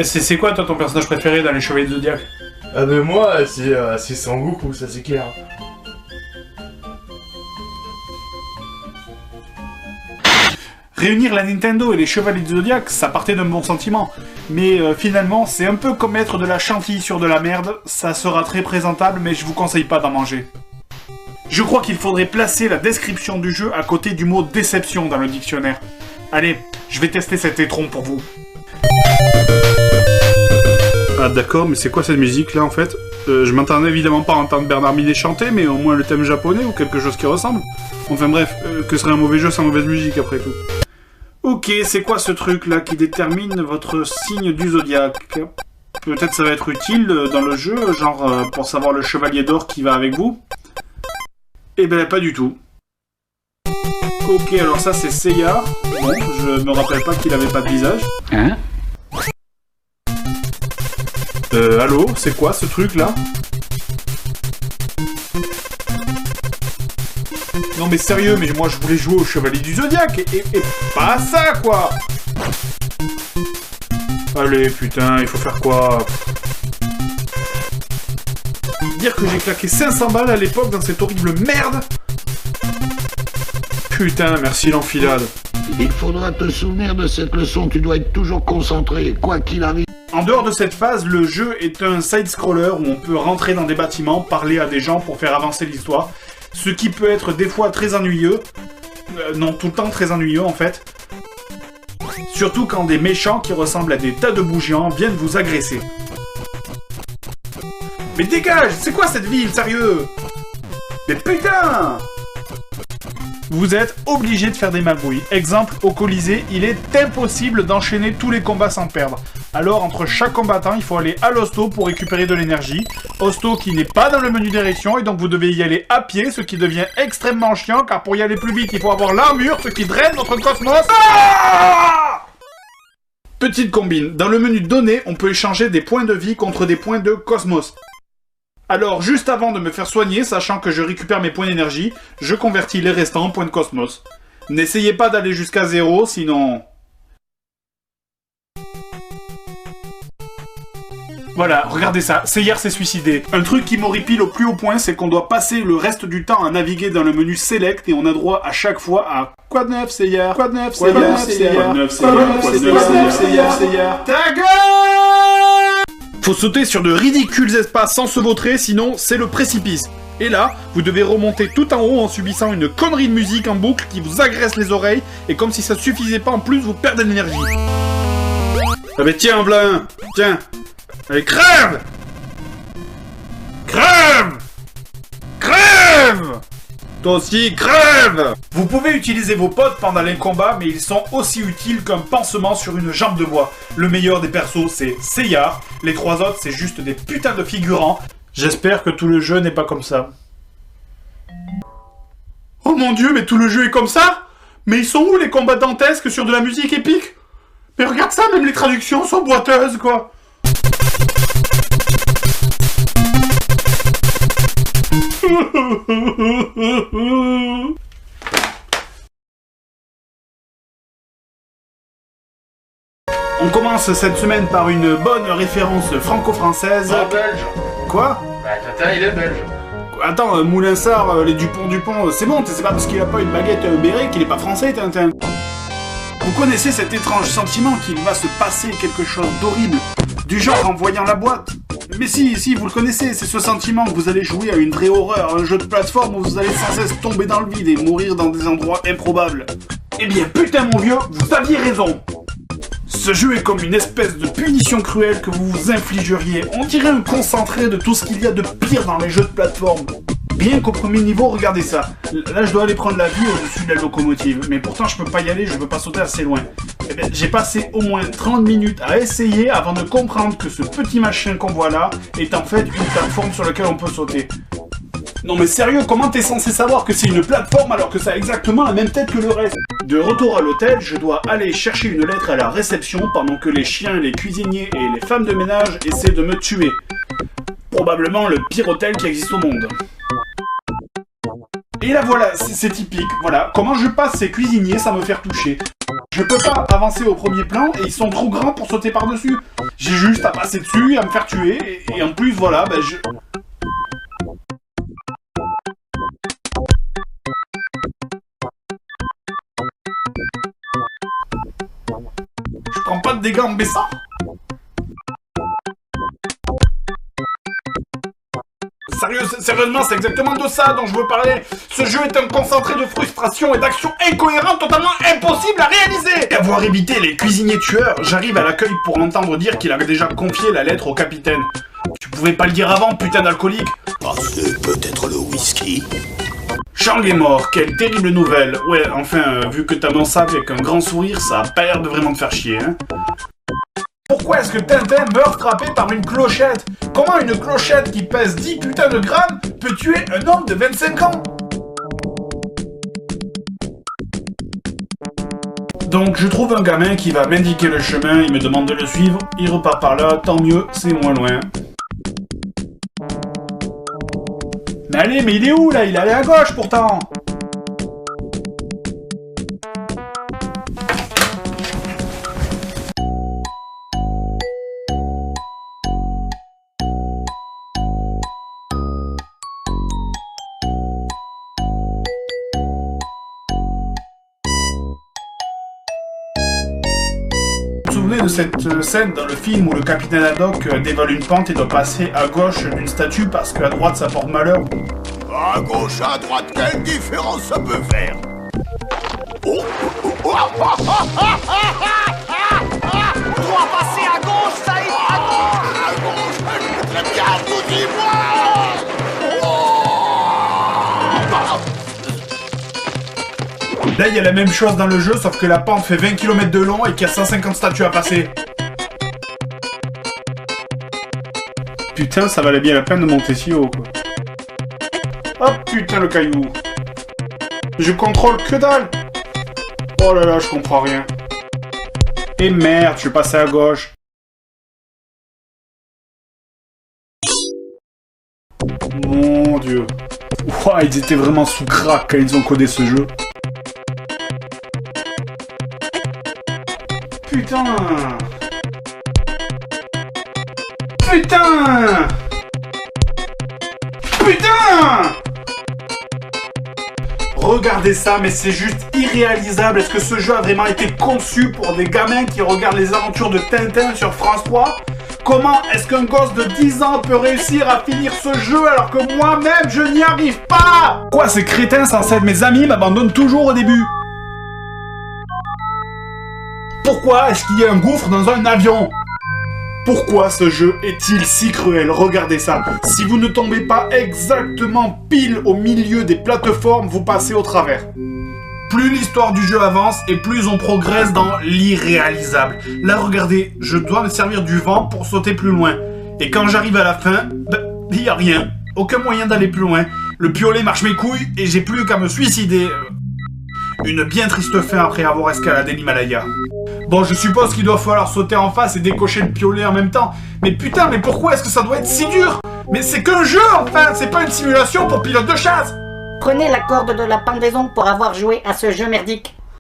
C'est quoi toi ton personnage préféré dans les Chevaliers du Zodiaque? Ah ben moi, c'est Sangoku, ça c'est clair. Réunir la Nintendo et les Chevaliers du Zodiaque, ça partait d'un bon sentiment. Mais finalement, c'est un peu comme mettre de la chantilly sur de la merde, ça sera très présentable, mais je vous conseille pas d'en manger. Je crois qu'il faudrait placer la description du jeu à côté du mot déception dans le dictionnaire. Allez, je vais tester cet étron pour vous. Ah d'accord, mais c'est quoi cette musique là en fait? Je m'entendais évidemment pas entendre Bernard Minet chanter, mais au moins le thème japonais ou quelque chose qui ressemble. Enfin bref, que serait un mauvais jeu sans mauvaise musique après tout. Ok, c'est quoi ce truc là qui détermine votre signe du zodiaque? Peut-être ça va être utile dans le jeu, genre pour savoir le chevalier d'or qui va avec vous? Eh ben pas du tout. Ok, alors ça c'est Seiya. Bon, je me rappelle pas qu'il avait pas de visage. Hein? Allô, c'est quoi ce truc là? Non mais sérieux, mais moi je voulais jouer au Chevalier du Zodiaque et pas à ça quoi! Allez putain, il faut faire quoi? Dire que j'ai claqué 500 balles à l'époque dans cette horrible merde? Putain, merci l'enfilade. Il faudra te souvenir de cette leçon, tu dois être toujours concentré, quoi qu'il arrive. En dehors de cette phase, le jeu est un side-scroller où on peut rentrer dans des bâtiments, parler à des gens pour faire avancer l'histoire, ce qui peut être des fois très ennuyeux, non tout le temps très ennuyeux en fait, surtout quand des méchants qui ressemblent à des tas de bougians viennent vous agresser. Mais dégage, c'est quoi cette ville, sérieux? Mais putain! Vous êtes obligé de faire des magouilles. Exemple, au Colisée, il est impossible d'enchaîner tous les combats sans perdre. Alors, entre chaque combattant, il faut aller à l'hosto pour récupérer de l'énergie. Hosto qui n'est pas dans le menu direction, et donc vous devez y aller à pied, ce qui devient extrêmement chiant, car pour y aller plus vite, il faut avoir l'armure, ce qui draine notre cosmos. Ah! Petite combine, dans le menu données, on peut échanger des points de vie contre des points de cosmos. Alors, juste avant de me faire soigner, sachant que je récupère mes points d'énergie, je convertis les restants en points de cosmos. N'essayez pas d'aller jusqu'à 0, sinon... Voilà, regardez ça, Seiya s'est suicidé. Un truc qui m'horripile au plus haut point, c'est qu'on doit passer le reste du temps à naviguer dans le menu Select et on a droit à chaque fois à... Quoi de neuf, Seiya? Quoi de neuf, Seiya? Quoi de neuf, Seiya? Quoi de neuf, Seiya? Ta gueule! Faut sauter sur de ridicules espaces sans se vautrer, sinon c'est le précipice. Et là, vous devez remonter tout en haut en subissant une connerie de musique en boucle qui vous agresse les oreilles, et comme si ça suffisait pas en plus, vous perdez de l'énergie. Ah mais tiens, Blin! Tiens! Allez, crève! Crève! Crève! Toi aussi, crève! Vous pouvez utiliser vos potes pendant les combats, mais ils sont aussi utiles qu'un pansement sur une jambe de bois. Le meilleur des persos, c'est Seiya. Les trois autres, c'est juste des putains de figurants. J'espère que tout le jeu n'est pas comme ça. Oh mon dieu, mais tout le jeu est comme ça? Mais ils sont où les combats dantesques sur de la musique épique? Mais regarde ça, même les traductions sont boiteuses, quoi. On commence cette semaine par une bonne référence franco-française. Ah, belge. Quoi? Bah, Tintin, il est belge. Attends, Moulinsart, les Dupont, c'est bon, c'est pas parce qu'il a pas une baguette béret qu'il est pas français, Tintin. Vous connaissez cet étrange sentiment qu'il va se passer quelque chose d'horrible, du genre en voyant la boîte? Mais si, vous le connaissez, c'est ce sentiment que vous allez jouer à une vraie horreur, un jeu de plateforme où vous allez sans cesse tomber dans le vide et mourir dans des endroits improbables. Eh bien, putain mon vieux, vous aviez raison. Ce jeu est comme une espèce de punition cruelle que vous vous infligeriez. On dirait un concentré de tout ce qu'il y a de pire dans les jeux de plateforme. Bien qu'au premier niveau, regardez ça. Là, je dois aller prendre la vue au-dessus de la locomotive. Mais pourtant, je peux pas y aller, je peux pas sauter assez loin. Eh bien, j'ai passé au moins 30 minutes à essayer avant de comprendre que ce petit machin qu'on voit là est en fait une plateforme sur laquelle on peut sauter. Non mais sérieux, comment t'es censé savoir que c'est une plateforme alors que ça a exactement la même tête que le reste? De retour à l'hôtel, je dois aller chercher une lettre à la réception pendant que les chiens, les cuisiniers et les femmes de ménage essaient de me tuer. Probablement le pire hôtel qui existe au monde. Et là voilà, c'est typique, voilà. Comment je passe ces cuisiniers sans me faire toucher? Je peux pas avancer au premier plan et ils sont trop grands pour sauter par-dessus. J'ai juste à passer dessus et à me faire tuer. Et en plus, voilà, ben je... Je prends pas de dégâts en baissant. Sérieusement, c'est exactement de ça dont je veux parler. Ce jeu est un concentré de frustration et d'actions incohérentes totalement impossibles à réaliser. Et avoir évité les cuisiniers tueurs, j'arrive à l'accueil pour entendre dire qu'il a déjà confié la lettre au capitaine. Tu pouvais pas le dire avant, putain d'alcoolique. Ah, c'est peut-être le whisky. Shang est mort, quelle terrible nouvelle. Ouais, enfin, vu que t'annonces ça avec un grand sourire, ça a pas l'air de vraiment te faire chier, hein. Pourquoi est-ce que Tintin meurt frappé par une clochette? Comment une clochette qui pèse 10 putains de grammes peut tuer un homme de 25 ans? Donc je trouve un gamin qui va m'indiquer le chemin, il me demande de le suivre, il repart par là, tant mieux, c'est moins loin. Mais allez, mais il est où là? Il est allé à gauche pourtant! Vous vous souvenez de cette scène dans le film où le capitaine Haddock dévale une pente et doit passer à gauche d'une statue parce qu'à droite ça porte malheur? À gauche, à droite, quelle différence ça peut faire? Oh, On doit passer à gauche, Saïd, à gauche! à gauche, je peux très bien vous dis-moi! Là il y a la même chose dans le jeu sauf que la pente fait 20 km de long et qu'il y a 150 statues à passer. Putain, ça valait bien la peine de monter si haut quoi. Oh putain le caillou. Je contrôle que dalle. Oh là là, je comprends rien. Et merde, je suis passé à gauche. Mon dieu. Ouah, ils étaient vraiment sous crack quand ils ont codé ce jeu. Putain. Putain. Putain. Regardez ça, mais c'est juste irréalisable. Est-ce que ce jeu a vraiment été conçu pour des gamins qui regardent les aventures de Tintin sur France 3? Comment est-ce qu'un gosse de 10 ans peut réussir à finir ce jeu alors que moi-même je n'y arrive pas? Quoi, ces crétins censés être mes amis m'abandonnent toujours au début? Pourquoi est-ce qu'il y a un gouffre dans un avion? Pourquoi ce jeu est-il si cruel? Regardez ça. Si vous ne tombez pas exactement pile au milieu des plateformes, vous passez au travers. Plus l'histoire du jeu avance et plus on progresse dans l'irréalisable. Là, regardez, je dois me servir du vent pour sauter plus loin. Et quand j'arrive à la fin, il n'y a rien. Aucun moyen d'aller plus loin. Le piolet marche mes couilles et j'ai plus qu'à me suicider. Une bien triste fin après avoir escaladé l'Himalaya. Bon, je suppose qu'il doit falloir sauter en face et décocher le piolet en même temps. Mais putain, mais pourquoi est-ce que ça doit être si dur? Mais c'est qu'un jeu, enfin, c'est pas une simulation pour pilote de chasse. Prenez la corde de la pendaison pour avoir joué à ce jeu merdique.